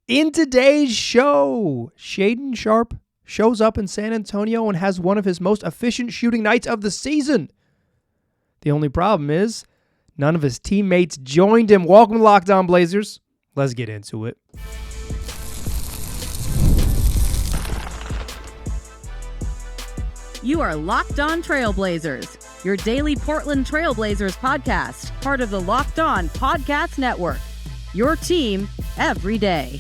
In today's show, Shaedon Sharpe shows up in San Antonio and has one of his most efficient shooting nights of the season. The only problem is none of his teammates joined him. Welcome to Locked On Blazers. Let's get into it. You are Locked On Trailblazers, your daily Portland Trailblazers podcast, part of the Locked On Podcast Network. Your team every day.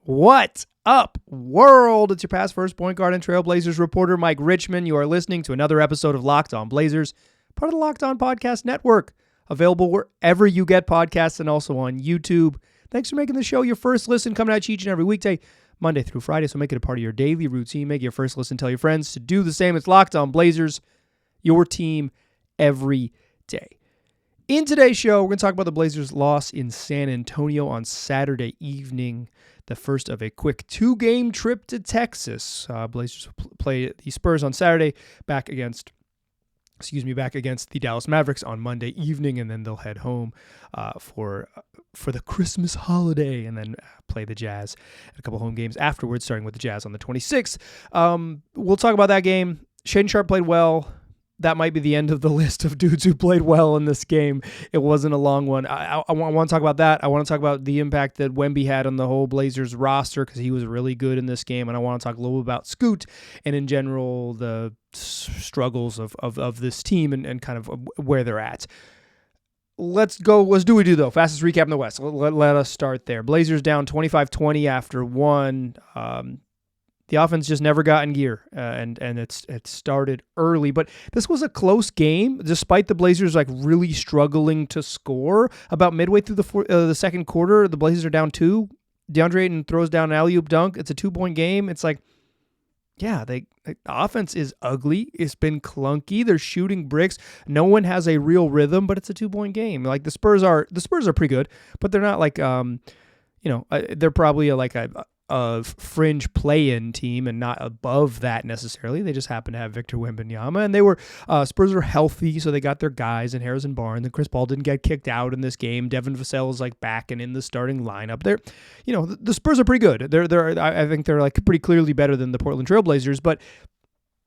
What up, world? It's your past first point guard and Trailblazers reporter, Mike Richmond. You are listening to another episode of Locked On Blazers, part of the Locked On Podcast Network, available wherever you get podcasts and also on YouTube. Thanks for making the show your first listen, coming at you each and every weekday, Monday through Friday, so make it a part of your daily routine. Make your first listen, tell your friends to do the same. It's Locked On Blazers, your team every day. In today's show, we're going to talk about the Blazers' loss in San Antonio on Saturday evening, the first of a quick two-game trip to Texas. Blazers play the Spurs on Saturday, back against the Dallas Mavericks on Monday evening, and then they'll head home for the Christmas holiday, and then play the Jazz at a couple home games afterwards, starting with the Jazz on the 26th. We'll talk about that game. Shaedon Sharpe played well. That might be the end of the list of dudes who played well in this game. It wasn't a long one. I want to talk about that. I want to talk about the impact that Wemby had on the whole Blazers roster because he was really good in this game. And I want to talk a little bit about Scoot and, in general, the struggles of this team and kind of where they're at. Let's go. What do we do, though? Fastest recap in the West. Let us start there. Blazers down 25-20 after one. The offense just never got in gear, and it started early. But this was a close game, despite the Blazers really struggling to score. About midway through the second quarter, the Blazers are down 2. DeAndre Ayton throws down an alley-oop dunk. It's a 2-point game. It's the offense is ugly. It's been clunky. They're shooting bricks. No one has a real rhythm, but it's a 2-point game. The Spurs are pretty good, but they're not they're probably a fringe play-in team and not above that necessarily. They just happen to have Victor Wembanyama, and they were Spurs are healthy, so they got their guys in Harrison Barnes, and Chris Paul didn't get kicked out in this game. Devin Vassell is back and in the starting lineup. They're, the Spurs are pretty good. I think they're pretty clearly better than the Portland Trailblazers, but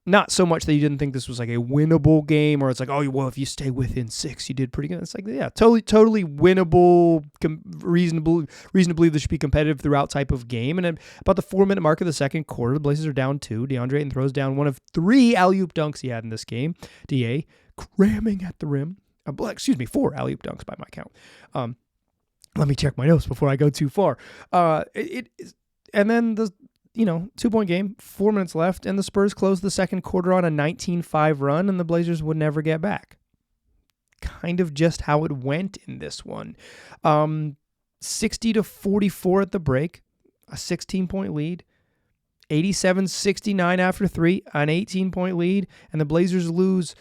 not so much that you didn't think this was a winnable game, or it's if you stay within 6, you did pretty good. It's totally winnable, reasonably this should be competitive throughout type of game. And at about the 4-minute mark of the second quarter, the Blazers are down 2. DeAndre Ayton throws down one of 3 alley-oop dunks he had in this game. DA cramming at the rim. 4 alley-oop dunks by my count. Let me check my notes before I go too far. And then the 2-point game, 4 minutes left, and the Spurs closed the second quarter on a 19-5 run, and the Blazers would never get back. Kind of just how it went in this one. 60-44 at the break, a 16-point lead. 87-69 after 3, an 18-point lead, and the Blazers lose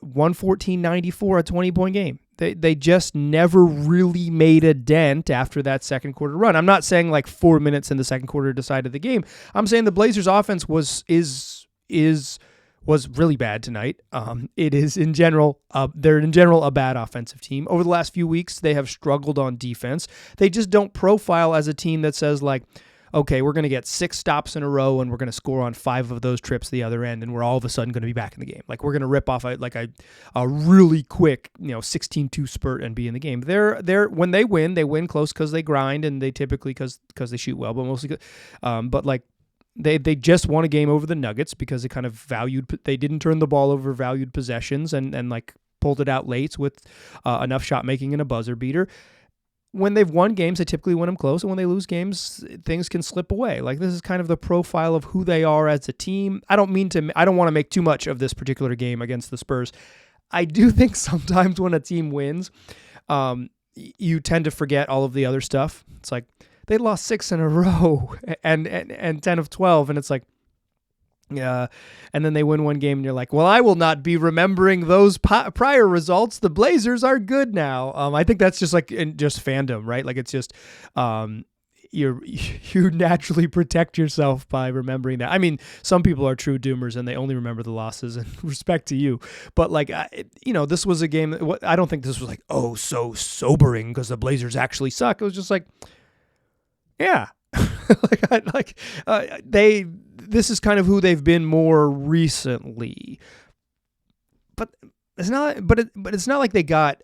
114-94, a 20-point game. They just never really made a dent after that second quarter run. I'm not saying 4 minutes in the second quarter decided the game. I'm saying the Blazers offense was really bad tonight. It is in general, they're in general a bad offensive team. Over the last few weeks, they have struggled on defense. They just don't profile as a team that says okay, we're going to get 6 stops in a row and we're going to score on 5 of those trips the other end, and we're all of a sudden going to be back in the game. We're going to rip off a really quick 16-2 spurt and be in the game. They're when they win close because they grind, and they typically because they shoot well, but mostly they just won a game over the Nuggets because they kind of they didn't turn the ball over, valued possessions, and pulled it out late with enough shot making and a buzzer beater. When they've won games, they typically win them close, and when they lose games, things can slip away. This is kind of the profile of who they are as a team. I don't want to make too much of this particular game against the Spurs. I do think sometimes when a team wins, you tend to forget all of the other stuff. It's they lost 6 in a row and 10 of 12, and it's and then they win one game, and you're well, I will not be remembering those prior results. The Blazers are good now. I think that's just just fandom, right? It's just you naturally protect yourself by remembering that. I mean, some people are true doomers and they only remember the losses, and respect to you. But this was a game. I don't think this was so sobering because the Blazers actually suck. It was just Yeah. This is kind of who they've been more recently. But it's not it's not like they got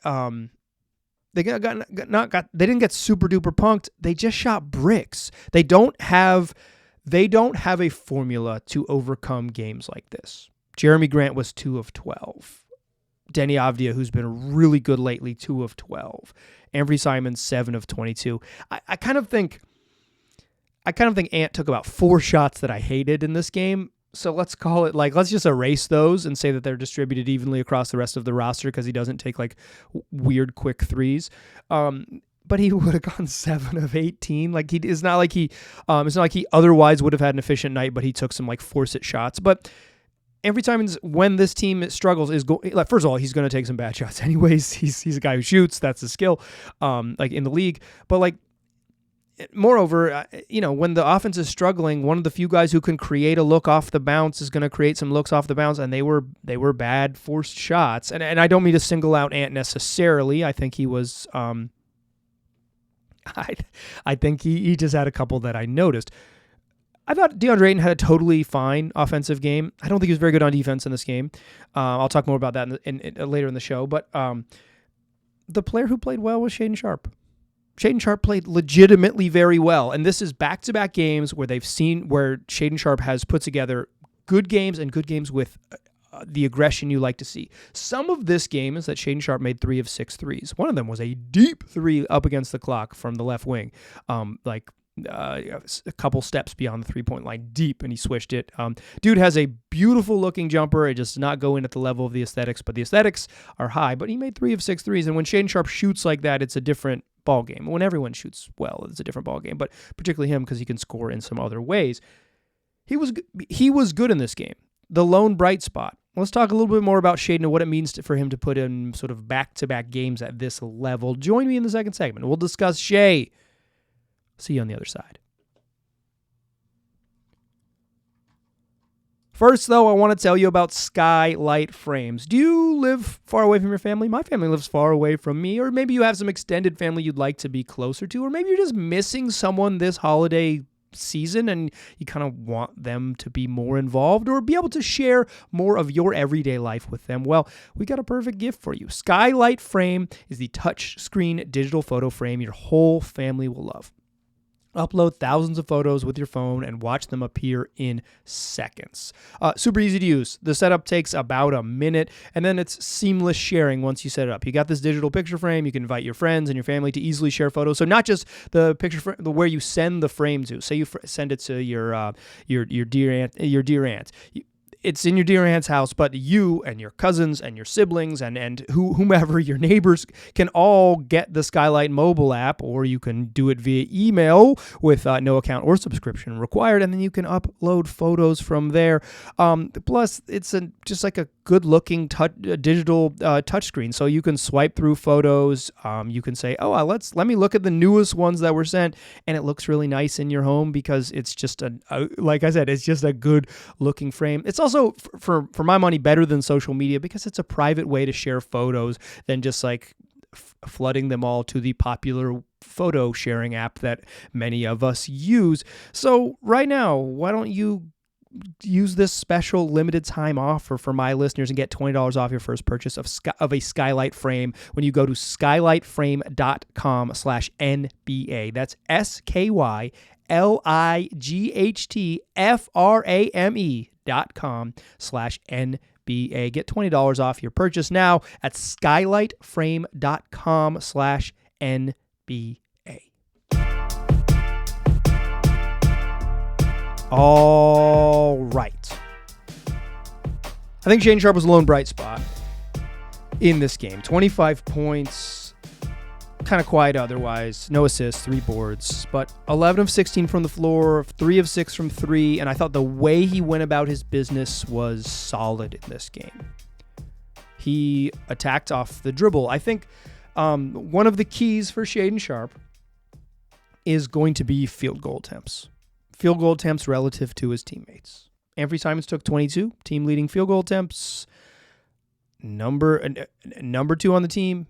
they didn't get super duper punked. They just shot bricks. They don't have a formula to overcome games like this. Jeremy Grant was 2 of 12. Denny Avdia, who's been really good lately, 2 of 12. Anfernee Simons, 7 of 22. I kind of think Ant took about 4 shots that I hated in this game. So let's call it let's just erase those and say that they're distributed evenly across the rest of the roster because he doesn't take weird quick threes. But he would have gone 7 of 18. It's not like he otherwise would have had an efficient night, but he took some force-it shots. But every time when this team struggles first of all, he's going to take some bad shots anyways. He's a guy who shoots. That's his skill, in the league. But moreover, when the offense is struggling, one of the few guys who can create a look off the bounce is going to create some looks off the bounce, and they were bad forced shots. And I don't mean to single out Ant necessarily. I think he was. I think he just had a couple that I noticed. I thought DeAndre Ayton had a totally fine offensive game. I don't think he was very good on defense in this game. I'll talk more about that later in the show. But the player who played well was Shaedon Sharpe. Shaedon Sharpe played legitimately very well, and this is back-to-back games where Shaedon Sharpe has put together good games and good games with the aggression you like to see. Some of this game is that Shaedon Sharpe made 3 of 6 threes. One of them was a deep 3 up against the clock from the left wing, a couple steps beyond the three-point line, deep, and he swished it. Dude has a beautiful-looking jumper. It just does not go in at the level of the aesthetics, but the aesthetics are high. But he made 3 of 6 threes, and when Shaedon Sharpe shoots like that, it's a different ball game. When everyone shoots well, it's a different ball game, but particularly him because he can score in some other ways. He was good in this game. The lone bright spot. Let's talk a little bit more about Shaedon and what it means for him to put in sort of back-to-back games at this level. Join me in the second segment. We'll discuss Shay. See you on the other side. First, though, I want to tell you about Skylight Frames. Do you live far away from your family? My family lives far away from me, or maybe you have some extended family you'd like to be closer to, or maybe you're just missing someone this holiday season and you kind of want them to be more involved or be able to share more of your everyday life with them. Well, we got a perfect gift for you. Skylight Frame is the touchscreen digital photo frame your whole family will love. Upload thousands of photos with your phone and watch them appear in seconds. Super easy to use. The setup takes about a minute, and then it's seamless sharing once you set it up. You got this digital picture frame. You can invite your friends and your family to easily share photos. So not just the picture frame, where you send the frame to. Say you send it to your dear aunt. It's in your dear aunt's house, but you and your cousins and your siblings and whomever, your neighbors, can all get the Skylight mobile app, or you can do it via email with no account or subscription required, and then you can upload photos from there. Plus, it's just like a good-looking digital touchscreen, so you can swipe through photos. You can say, let me look at the newest ones that were sent, and it looks really nice in your home because it's just like I said, it's just a good-looking frame. It's also, for my money, better than social media because it's a private way to share photos than just flooding them all to the popular photo sharing app that many of us use. So right now, why don't you use this special limited time offer for my listeners and get $20 off your first purchase of a Skylight Frame when you go to skylightframe.com/NBA. That's skylightframe.com/NBA. Get $20 off your purchase now at skylightframe.com/NBA. All right. I think Shaedon Sharpe was a lone bright spot in this game. 25 points, kind of quiet otherwise. No assists, 3 boards, but 11 of 16 from the floor, 3 of 6 from 3, and I thought the way he went about his business was solid in this game. He attacked off the dribble. I think one of the keys for Shaedon Sharpe is going to be field goal attempts. Field goal attempts relative to his teammates. Anfernee Simons took 22, team leading field goal attempts. Number 2 on the team.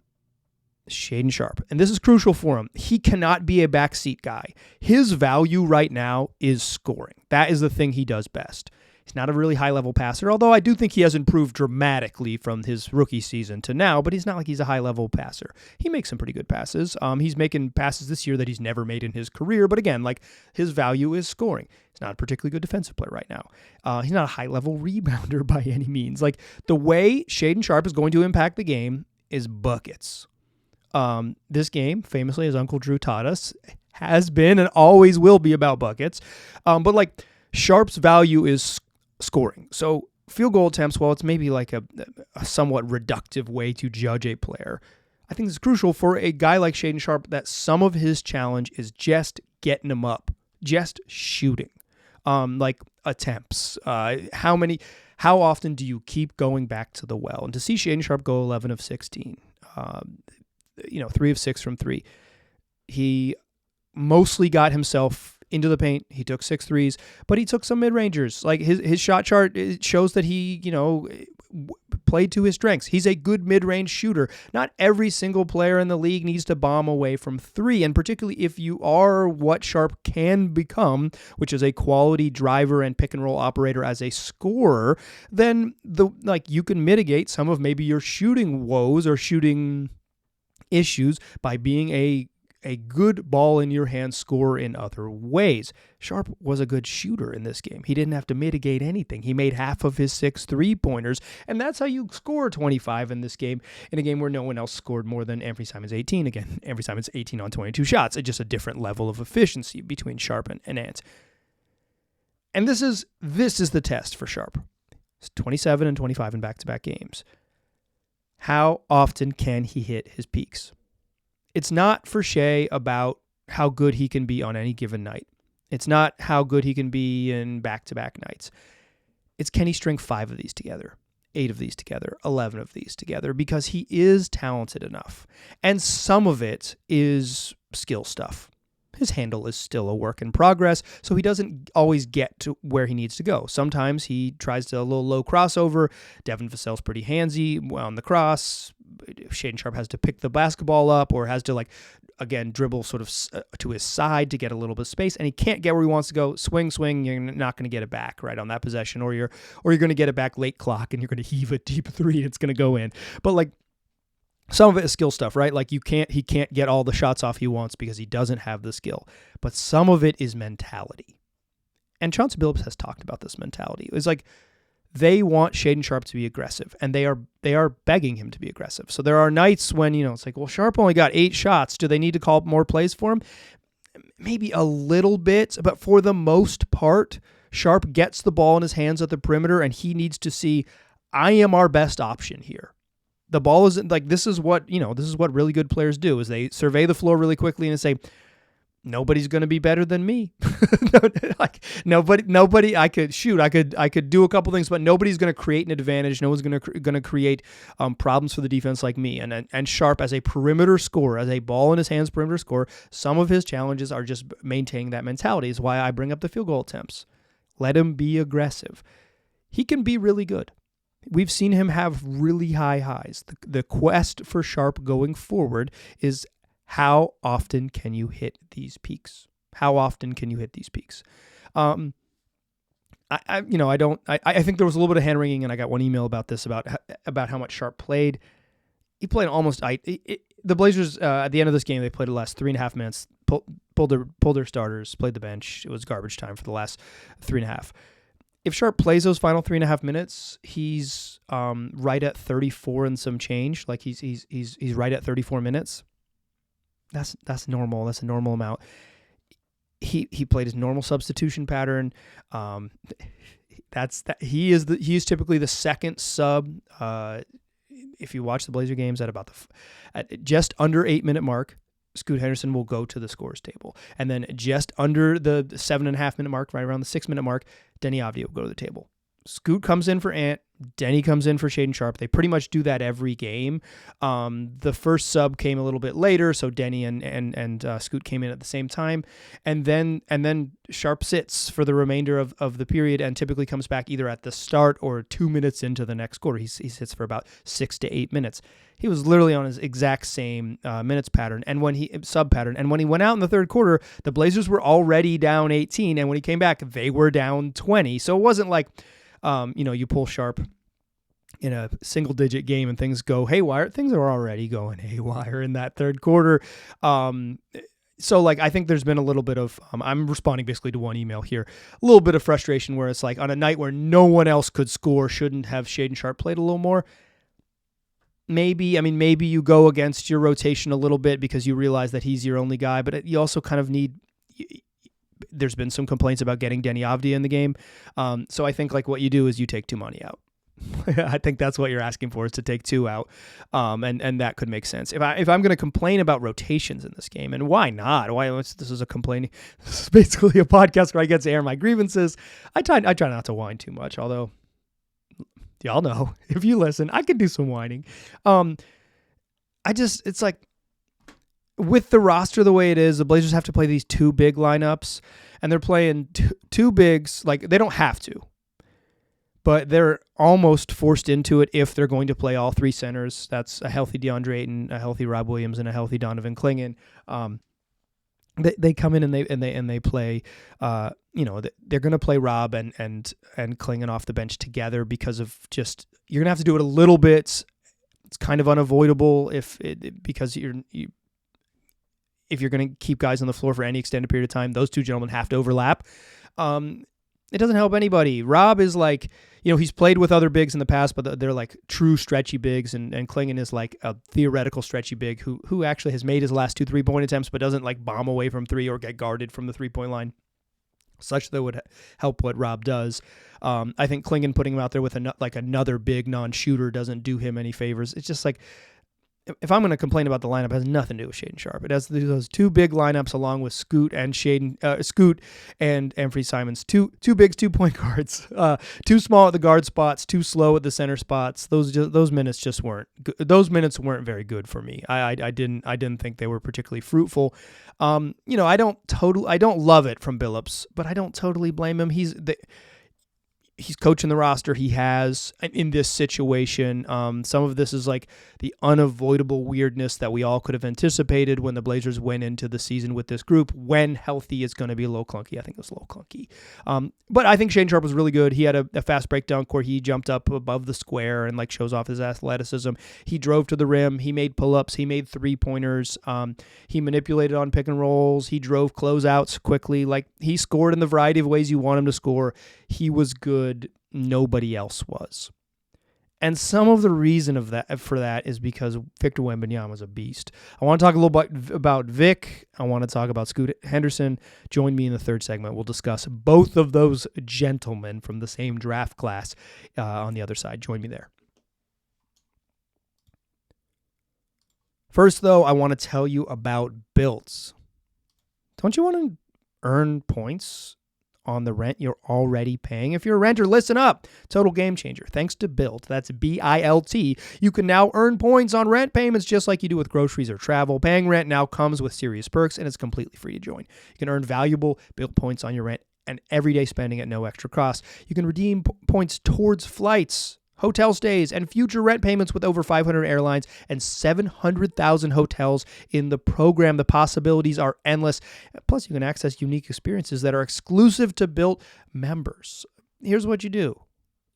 Shaedon Sharpe. And this is crucial for him. He cannot be a backseat guy. His value right now is scoring. That is the thing he does best. He's not a really high-level passer, although I do think he has improved dramatically from his rookie season to now, but he's not like he's a high-level passer. He makes some pretty good passes. He's making passes this year that he's never made in his career, but again, like, his value is scoring. He's not a particularly good defensive player right now. He's not a high-level rebounder by any means. Like, the way Shaedon Sharpe is going to impact the game is buckets. This game, famously, as Uncle Drew taught us, has been and always will be about buckets. But like, Sharpe's value is scoring. So field goal attempts, well, it's maybe like a somewhat reductive way to judge a player. I think it's crucial for a guy like Shaedon Sharpe that some of his challenge is just getting him up, just shooting. Like attempts. How often do you keep going back to the well? And to see Shaedon Sharpe go 11 of 16, 3 of 6 from 3, he mostly got himself into the paint. He took 6 threes, but he took some mid-rangers. Like his shot chart, it shows that he, played to his strengths. He's a good mid-range shooter. Not every single player in the league needs to bomb away from 3, and particularly if you are what Sharpe can become, which is a quality driver and pick-and-roll operator as a scorer, then you can mitigate some of maybe your shooting woes or shooting issues by being a good ball in your hand scorer in other ways. Sharpe was a good shooter in this game. He didn't have to mitigate anything. He made half of his 6 3-pointers, and that's how you score 25 in this game, in a game where no one else scored more than Anthony Simons 18. Again, Anthony Simons 18 on 22 shots. It's just a different level of efficiency between Sharpe and Ant. And this is the test for Sharpe. It's 27 and 25 in back-to-back games. How often can he hit his peaks? It's not for Shea about how good he can be on any given night. It's not how good he can be in back-to-back nights. It's can he string 5 of these together, 8 of these together, 11 of these together, because he is talented enough. And some of it is skill stuff. His handle is still a work in progress, so he doesn't always get to where he needs to go. Sometimes he tries to a little low crossover. Devin Vassell's pretty handsy on the cross. Shaedon Sharpe has to pick the basketball up or has to, dribble sort of to his side to get a little bit of space, and he can't get where he wants to go. Swing, you're not going to get it back right on that possession, or you're going to get it back late clock, and you're going to heave a deep 3, and it's going to go in. But, some of it is skill stuff, right? He can't get all the shots off he wants because he doesn't have the skill. But some of it is mentality. And Chauncey Billups has talked about this mentality. It's like they want Shaedon Sharpe to be aggressive, and they are begging him to be aggressive. So there are nights when, it's like, well, Sharpe only got 8 shots. Do they need to call more plays for him? Maybe a little bit, but for the most part, Sharpe gets the ball in his hands at the perimeter, and he needs to see, I am our best option here. The ball isn't this is what really good players do, is they survey the floor really quickly and say, nobody's going to be better than me. Nobody, I could do a couple things, but nobody's going to create an advantage. No one's going to create problems for the defense like me. And Sharpe, as a perimeter scorer, as a ball in his hands perimeter scorer, some of his challenges are just maintaining that mentality. Is why I bring up the field goal attempts. Let him be aggressive. He can be really good. We've seen him have really high highs. The quest for Sharpe going forward is, how often can you hit these peaks? How often can you hit these peaks? I think there was a little bit of hand wringing, and I got one email about this, about how much Sharpe played. He played almost. The Blazers at the end of this game, they played the last 3.5 minutes, pulled their starters, played the bench. It was garbage time for the last 3.5. If Sharpe plays those final 3.5 minutes, he's right at 34 and some change. He's right at 34 minutes. That's normal. That's a normal amount. He played his normal substitution pattern. He is typically the second sub. If you watch the Blazer games at just under 8-minute mark, Scoot Henderson will go to the scores table. And then just under the 7.5 minute mark, right around the 6-minute mark, Denny Avdia will go to the table. Scoot comes in for Ant. Denny comes in for Shaedon Sharpe. They pretty much do that every game. The first sub came a little bit later, so Denny and Scoot came in at the same time, and then Sharpe sits for the remainder of the period and typically comes back either at the start or 2 minutes into the next quarter. He sits for about 6 to 8 minutes. He was literally on his exact same minutes pattern and when he went out in the third quarter, the Blazers were already down 18, and when he came back, they were down 20. So it wasn't like you pull Sharpe in a single-digit game and things go haywire. Things are already going haywire in that third quarter. So, I think there's been a little bit of, I'm responding basically to one email here, a little bit of frustration where it's like on a night where no one else could score, shouldn't have Shaedon Sharpe played a little more? Maybe you go against your rotation a little bit because you realize that he's your only guy, but you also kind of need... There's been some complaints about getting Denny Avdia in the game. So I think what you do is you take 2 money out. I think that's what you're asking for, is to take 2 out. And that could make sense. If I'm going to complain about rotations in this game, and why not? This is this is basically a podcast where I get to air my grievances. I try not to whine too much, although y'all know, if you listen, I could do some whining. It's like, with the roster the way it is, the Blazers have to play these 2 big lineups, and they're playing two bigs. They don't have to, but they're almost forced into it if they're going to play all 3 centers. That's a healthy DeAndre Ayton, a healthy Rob Williams, and a healthy Donovan Clingan. They come in and they play. They're going to play Rob and Clingan off the bench together because of just, you're going to have to do it a little bit. It's kind of unavoidable because if you're going to keep guys on the floor for any extended period of time, those 2 gentlemen have to overlap. It doesn't help anybody. Rob is he's played with other bigs in the past, but they're true stretchy bigs, and Clingan is a theoretical stretchy big who actually has made his last 2 3-point attempts, but doesn't bomb away from 3 or get guarded from the 3-point line. Such that would help what Rob does. I think Clingan putting him out there with another big non-shooter doesn't do him any favors. It's just if I'm going to complain about the lineup, it has nothing to do with Shaedon Sharpe. It has those 2 big lineups along with Scoot and Scoot and Anfernee Simons. Two bigs, 2 point guards. Too small at the guard spots, too slow at the center spots. Those minutes just weren't good. Those minutes weren't very good for me. I didn't think they were particularly fruitful. I don't love it from Billups, but I don't totally blame him. He's coaching the roster he has in this situation. Some of this is the unavoidable weirdness that we all could have anticipated when the Blazers went into the season with this group. When healthy is going to be a little clunky. I think it was a little clunky. But I think Shaedon Sharpe was really good. He had a fast breakdown where he jumped up above the square and shows off his athleticism. He drove to the rim. He made pull-ups. He made 3-pointers. He manipulated on pick and rolls. He drove closeouts quickly. He scored in the variety of ways you want him to score. He was good. Nobody else was. And some of the reason for that is because Victor Wembanyama is a beast. I want to talk a little bit about Vic. I want to talk about Scoot Henderson. Join me in the third segment. We'll discuss both of those gentlemen from the same draft class on the other side. Join me there. First, though, I want to tell you about BILT. Don't you want to earn points on the rent you're already paying? If you're a renter, listen up. Total game changer. Thanks to BILT, that's BILT, you can now earn points on rent payments just like you do with groceries or travel. Paying rent now comes with serious perks, and it's completely free to join. You can earn valuable BILT points on your rent and everyday spending at no extra cost. You can redeem points towards flights, hotel stays, and future rent payments with over 500 airlines and 700,000 hotels in the program. The possibilities are endless. Plus, you can access unique experiences that are exclusive to BILT members. Here's what you do.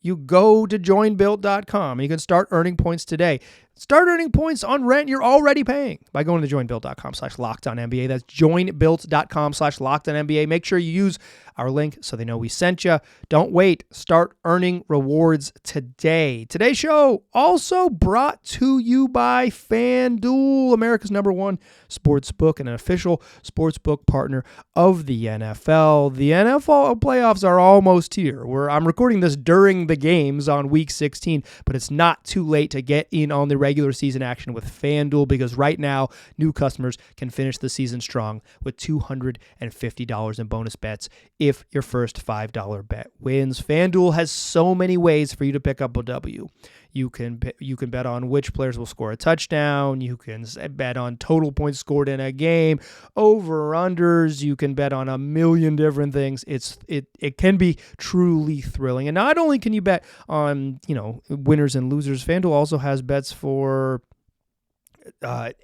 You go to joinbuilt.com and you can start earning points today. Start earning points on rent you're already paying by going to joinbuilt.com/LockedOnNBA. That's joinbuilt.com/LockedOnNBA. Make sure you use our link so they know we sent you. Don't wait. Start earning rewards today. Today's show also brought to you by FanDuel, America's #1 sports book and an official sports book partner of the NFL. The NFL playoffs are almost here. I'm recording this during the games on week 16, but it's not too late to get in on the regular season action with FanDuel, because right now, new customers can finish the season strong with $250 in bonus bets if your first $5 bet wins. FanDuel has so many ways for you to pick up a W. You can bet on which players will score a touchdown. You can bet on total points scored in a game, over-unders. You can bet on a million different things. It can be truly thrilling. And not only can you bet on, winners and losers, FanDuel also has bets for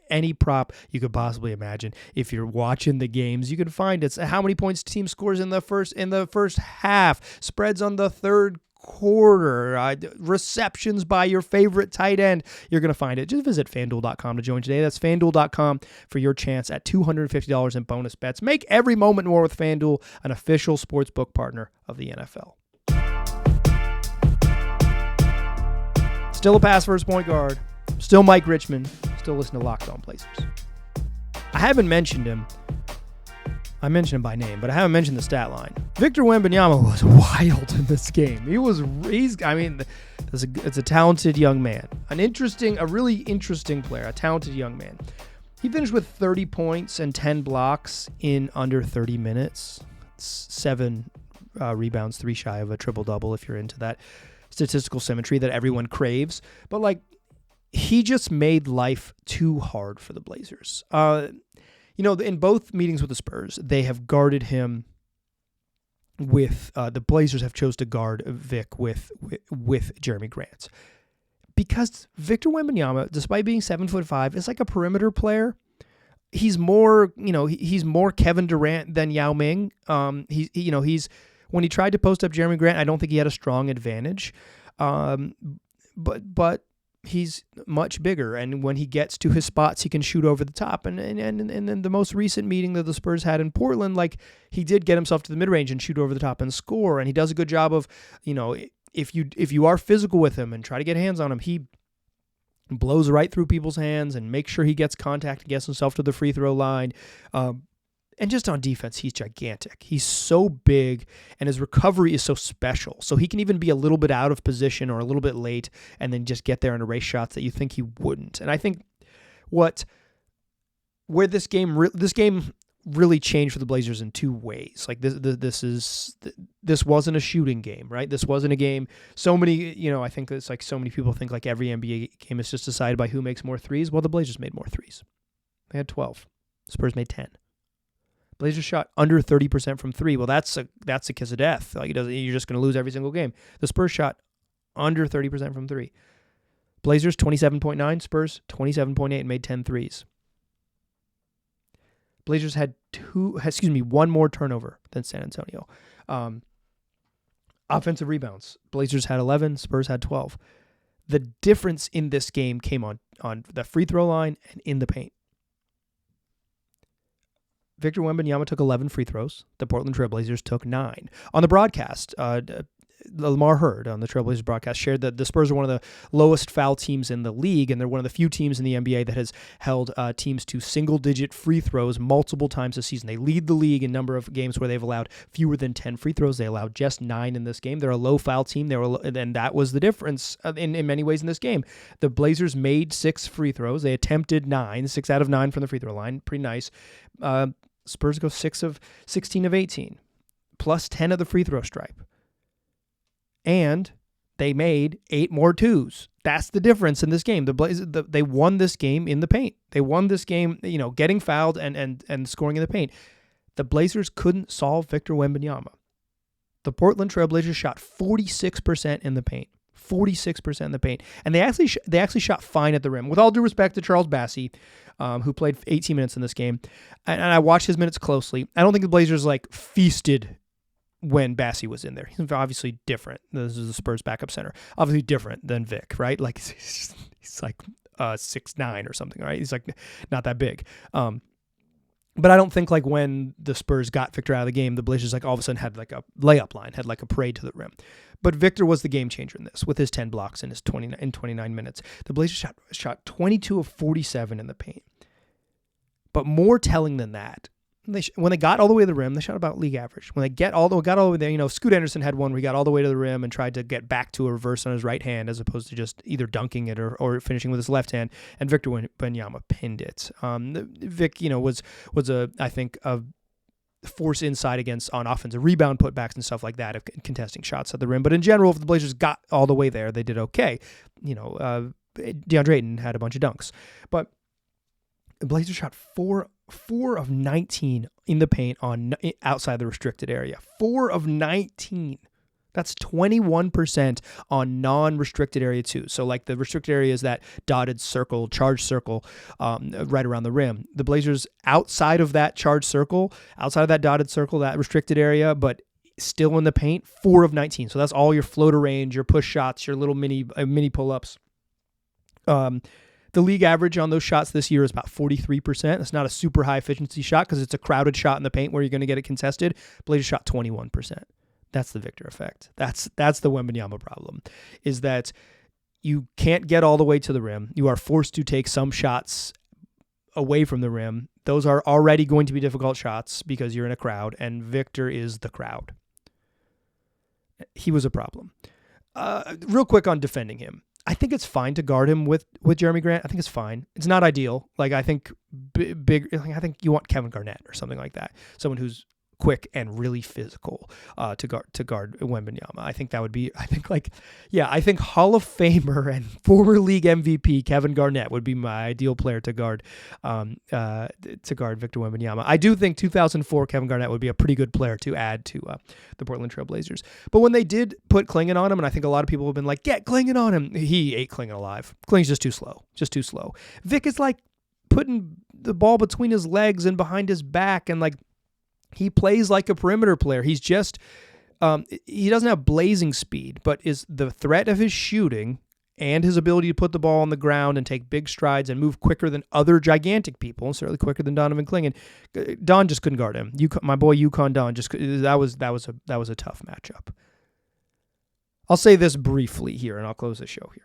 any prop you could possibly imagine. If you're watching the games, you can find it's how many points team scores in the first half, spreads on the third quarter, receptions by your favorite tight end. You're going to find it. Just visit FanDuel.com to join today. That's FanDuel.com for your chance at $250 in bonus bets. Make every moment more with FanDuel, an official sportsbook partner of the NFL. Still a pass first point guard. Still Mike Richmond. Still listen to Locked On Blazers. I haven't mentioned him. I mentioned him by name, but I haven't mentioned the stat line. Victor Wembanyama was wild in this game. It's a talented young man. A really interesting player, a talented young man. He finished with 30 points and 10 blocks in under 30 minutes. 7 rebounds, 3 shy of a triple-double if you're into that statistical symmetry that everyone craves. But, he just made life too hard for the Blazers. In both meetings with the Spurs, they have guarded him with the Blazers have chose to guard Vic with Jeremy Grant, because Victor Wembanyama, despite being 7'5", is like a perimeter player. He's more Kevin Durant than Yao Ming. He's when he tried to post up Jeremy Grant, I don't think he had a strong advantage. But he's much bigger, and when he gets to his spots, he can shoot over the top. And in the most recent meeting that the Spurs had in Portland, he did get himself to the mid-range and shoot over the top and score. And he does a good job of, if you are physical with him and try to get hands on him, he blows right through people's hands and makes sure he gets contact and gets himself to the free throw line. And just on defense, he's gigantic. He's so big, and his recovery is so special. So he can even be a little bit out of position or a little bit late and then just get there and erase shots that you think he wouldn't. And I think where this game really changed for the Blazers in two ways. This wasn't a shooting game, right? This wasn't a game. So many, I think it's so many people think every NBA game is just decided by who makes more threes. Well, the Blazers made more threes. They had 12. The Spurs made 10. Blazers shot under 30% from three. Well, that's a kiss of death. You're just going to lose every single game. The Spurs shot under 30% from three. Blazers 27.9, Spurs 27.8, and made 10 threes. Blazers had one more turnover than San Antonio. Offensive rebounds. Blazers had 11, Spurs had 12. The difference in this game came on the free throw line and in the paint. Victor Wembanyama took 11 free throws. The Portland Trail Blazers took 9. On the broadcast, Lamar Hurd on the Trailblazers broadcast shared that the Spurs are one of the lowest foul teams in the league, and they're one of the few teams in the NBA that has held teams to single-digit free throws multiple times this season. They lead the league in number of games where they've allowed fewer than 10 free throws. They allowed just 9 in this game. They're a low foul team, and that was the difference in many ways in this game. The Blazers made 6 free throws. They attempted 9, 6 out of 9 from the free throw line. Pretty nice. Spurs go 16 of 18, plus 10 of the free throw stripe. And they made 8 more twos. That's the difference in this game. The Blazers, they won this game in the paint. They won this game, getting fouled and scoring in the paint. The Blazers couldn't solve Victor Wembanyama. The Portland Trail Blazers shot 46% in the paint. 46% in the paint. And they actually shot fine at the rim. With all due respect to Charles Bassey, who played 18 minutes in this game, and I watched his minutes closely. I don't think the Blazers feasted when Bassey was in there. He's obviously different. This is the Spurs backup center. Obviously different than Vic, right? He's 6'9" or something, right? He's not that big. But I don't think when the Spurs got Victor out of the game, the Blazers all of a sudden had a layup line, had a parade to the rim. But Victor was the game changer in this with his 10 blocks in his 29 minutes. The Blazers shot 22 of 47 in the paint. But more telling than that, when they got all the way to the rim, they shot about league average. When they got all the way there, Scoot Henderson had one where he got all the way to the rim and tried to get back to a reverse on his right hand as opposed to just either dunking it or finishing with his left hand. And Victor Wembanyama pinned it. Vic, was a force inside against on offensive rebound putbacks and stuff like that of contesting shots at the rim. But in general, if the Blazers got all the way there, they did okay. DeAndre Ayton had a bunch of dunks, but the Blazers shot 4 of 19 in the paint on outside the restricted area. 4 of 19. That's 21% on non-restricted area too. So like the restricted area is that dotted circle, charged circle, right around the rim. The Blazers outside of that charged circle, outside of that dotted circle, that restricted area, but still in the paint, 4 of 19. So that's all your floater range, your push shots, your little mini pull-ups. The league average on those shots this year is about 43%. It's not a super high efficiency shot because it's a crowded shot in the paint where you're going to get it contested. Blazers shot 21%. That's the Victor effect. That's the Wembanyama problem, is that you can't get all the way to the rim. You are forced to take some shots away from the rim. Those are already going to be difficult shots because you're in a crowd, and Victor is the crowd. He was a problem. Real quick on defending him. I think it's fine to guard him with Jeremy Grant. I think it's fine. It's not ideal. Like I think I think you want Kevin Garnett or something like that. Someone who's quick and really physical to guard Wembanyama. I think that would be. I think Hall of Famer and former league MVP Kevin Garnett would be my ideal player to guard Victor Wembanyama. I do think 2004 Kevin Garnett would be a pretty good player to add to the Portland Trail Blazers. But when they did put Klingon on him, and I think a lot of people have been like, get Klingon on him. He ate Klingon alive. Klingon's just too slow. Vic is like putting the ball between his legs and behind his back, and like. He plays like a perimeter player. He's just, he doesn't have blazing speed, but is the threat of his shooting and his ability to put the ball on the ground and take big strides and move quicker than other gigantic people, and certainly quicker than Donovan Klingon. Don just couldn't guard him. My boy UConn Don that was a tough matchup. I'll say this briefly here, and I'll close the show here.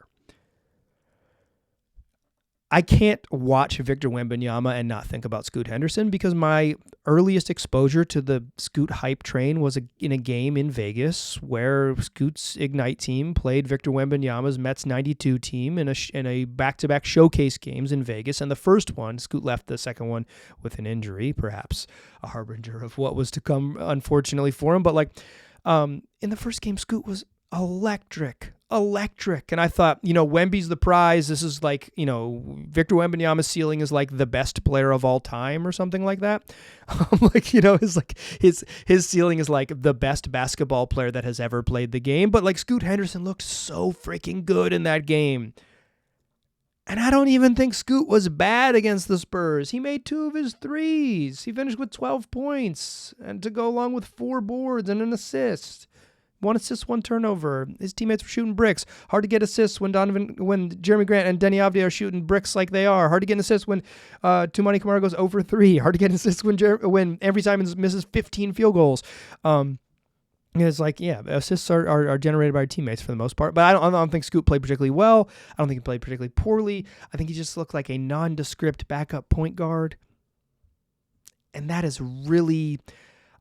I can't watch Victor Wembanyama and not think about Scoot Henderson because my earliest exposure to the Scoot hype train was in a game in Vegas where Scoot's Ignite team played Victor Wembanyama's Mets 92 team in a back-to-back showcase games in Vegas. And the first one, Scoot left the second one with an injury, perhaps a harbinger of what was to come, unfortunately, for him. But in the first game, Scoot was electric. And I thought, Wemby's the prize. This is like, Victor Wembanyama's ceiling is like the best player of all time or something like that. His ceiling is like the best basketball player that has ever played the game. But like Scoot Henderson looked so freaking good in that game. And I don't even think Scoot was bad against the Spurs. He made 2 of his threes. He finished with 12 points and to go along with 4 boards and an assist. 1 assist, 1 turnover. His teammates were shooting bricks. Hard to get assists when Jeremy Grant and Denny Avdia are shooting bricks like they are. Hard to get an assist when Toumani Camara goes 0 for 3. Hard to get an assist when Avery Simons misses 15 field goals. It's like, assists are generated by our teammates for the most part. But I don't think Scoot played particularly well. I don't think he played particularly poorly. I think he just looked like a nondescript backup point guard. And that is really,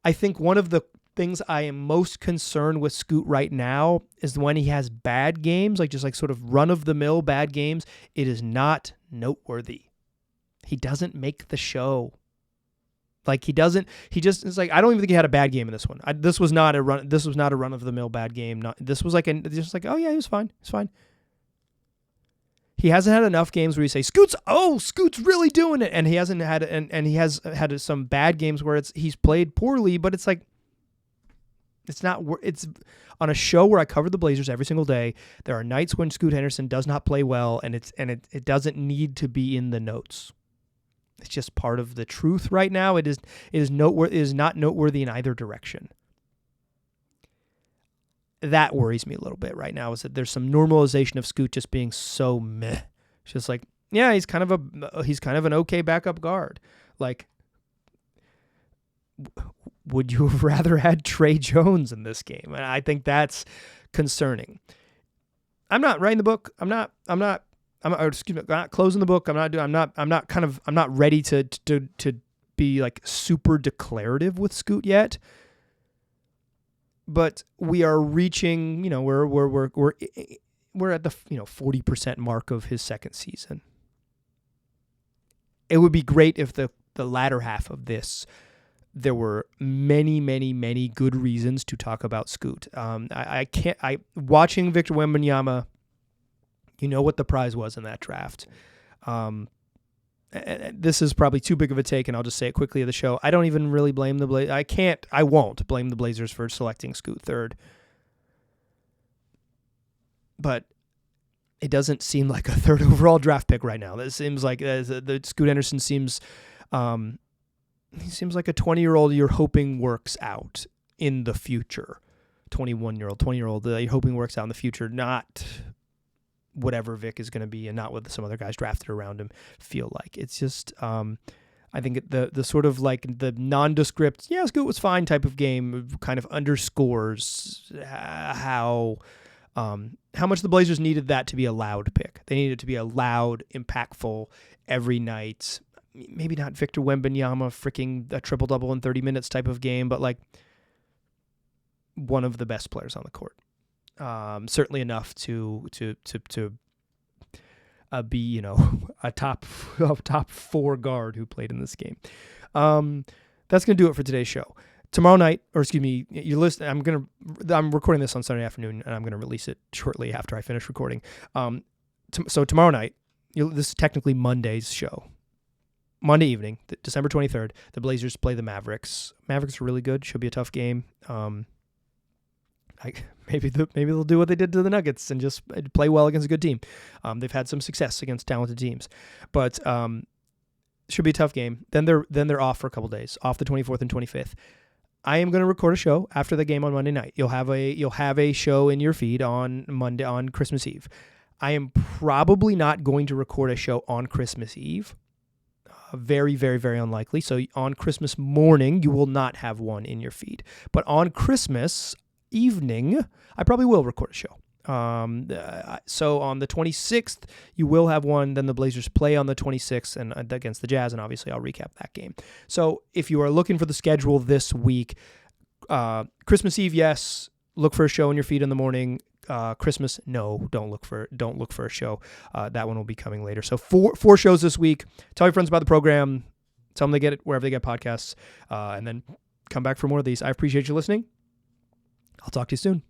I think, one of the things I am most concerned with Scoot right now is when he has bad games, like just like sort of run-of-the-mill bad games. It is not noteworthy. He doesn't make the show. Like it's like, I don't even think he had a bad game in this one. This was not a run-of-the-mill bad game. This was like, oh yeah, he was fine. It's fine. He hasn't had enough games where you say, Scoot's really doing it. And he hasn't had, and he has had some bad games where he's played poorly, but it's like, it's on a show where I cover the Blazers every single day. There are nights when Scoot Henderson does not play well, and it doesn't need to be in the notes. It's just part of the truth right now. It is not noteworthy in either direction. That worries me a little bit right now, is that there's some normalization of Scoot just being so meh. It's just like, yeah, he's kind of an okay backup guard. Like, would you have rather had Trey Jones in this game? And I think that's concerning. I'm not writing the book. I'm not closing the book. I'm not ready to be like super declarative with Scoot yet. But we are reaching, we're at the 40% mark of his second season. It would be great if the latter half of this, there were many, many, many good reasons to talk about Scoot. Watching Victor Wembanyama, what the prize was in that draft. This is probably too big of a take, and I'll just say it quickly at the show. I don't even really blame the Blazers. I won't blame the Blazers for selecting Scoot third. But it doesn't seem like a third overall draft pick right now. It seems like the Scoot Henderson seems he seems like a 20-year-old you're hoping works out in the future. 21-year-old, 20-year-old you're hoping works out in the future, not whatever Vic is going to be and not what some other guys drafted around him feel like. It's just, I think the sort of like the nondescript, Scoot was fine type of game kind of underscores how much the Blazers needed that to be a loud pick. They needed it to be a loud, impactful, every night, maybe not Victor Wembanyama freaking a triple-double in 30 minutes type of game, but like one of the best players on the court. Certainly enough to be a top 4 guard who played in this game. That's gonna do it for today's show. Tomorrow night, or excuse me, I'm recording this on Sunday afternoon, and I'm gonna release it shortly after I finish recording. So tomorrow night, this is technically Monday's show. Monday evening, December 23rd, the Blazers play the Mavericks. Mavericks are really good. Should be a tough game. Maybe they'll do what they did to the Nuggets and just play well against a good team. They've had some success against talented teams, but should be a tough game. Then they're off for a couple days, off the 24th and 25th. I am going to record a show after the game on Monday night. You'll have a show in your feed on Monday, on Christmas Eve. I am probably not going to record a show on Christmas Eve. Very, very, very unlikely. So on Christmas morning, you will not have one in your feed. But on Christmas evening, I probably will record a show. So on the 26th, you will have one. Then the Blazers play on the 26th and against the Jazz, and obviously I'll recap that game. So if you are looking for the schedule this week, Christmas Eve, yes, look for a show in your feed in the morning. Christmas, no, don't look for a show. That one will be coming later. So four shows this week. Tell your friends about the program. Tell them they get it wherever they get podcasts, and then come back for more of these. I appreciate you listening. I'll talk to you soon.